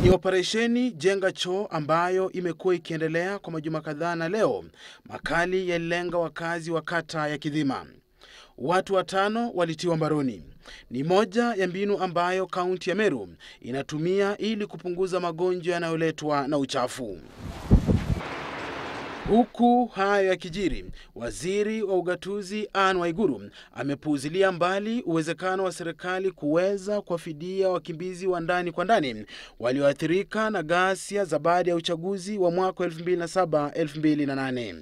Ni operesheni Jenga Choo ambayo imekuwa ikiendelea kwa majuma kadhaa, na leo makali yalilenga wakazi wa kata ya Kidhima. Watu 5 walitiwa mbaroni. Ni moja ya mbinu ambayo kaunti ya Meru inatumia ili kupunguza magonjwa yanayoletwa na uchafu. Huku haya yakijiri, waziri wa ugatuzi Anne Waiguru amepuuzilia mbali uwezekano wa serikali kuweza kuwafidia wakimbizi wa ndani kwa ndani walioathirika na ghasia za baada ya uchaguzi wa mwaka 2007-2008.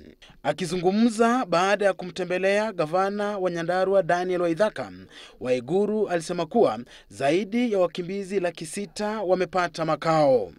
Akizungumza baada ya kumtembelea gavana wa Nyandarua Daniel Waithaka, Waiguru alisema kuwa zaidi ya wakimbizi 600,000 wamepata makao.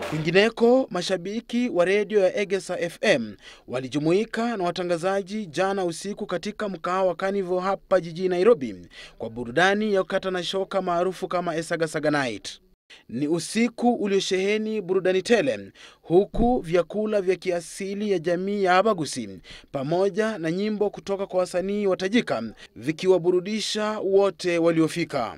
Kwingineko, mashabiki wa redio ya Egesa FM walijumuika na watangazaji jana usiku katika mkahawa wa Carnival hapa jijini Nairobi kwa burudani ya kukata na shoka maarufu kama Esagasaga Night. Ni usiku uliosheheni burudani tele, huku vyakula vya kiasili ya jamii ya Abagusi pamoja na nyimbo kutoka kwa wasanii watajika vikiwaburudisha wote waliofika.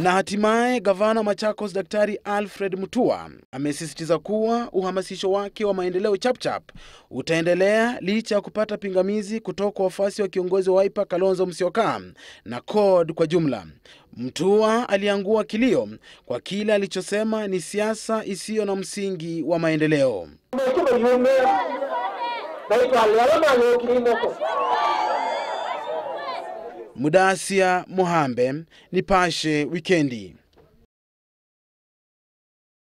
Na hatimaye gavana Machakos Daktari Alfred Mutua amesisitiza kuwa uhamasisho wake wa maendeleo chapchap utaendelea licha ya kupata pingamizi kutoka kwa wafuasi wa kiongozi wa Wiper Kalonzo Musyoka na CORD kwa jumla. Mutua aliangua kilio kwa kile alichosema ni siasa isiyo na msingi wa maendeleo. Mudasia Mohambe, Nipashe Wikendi.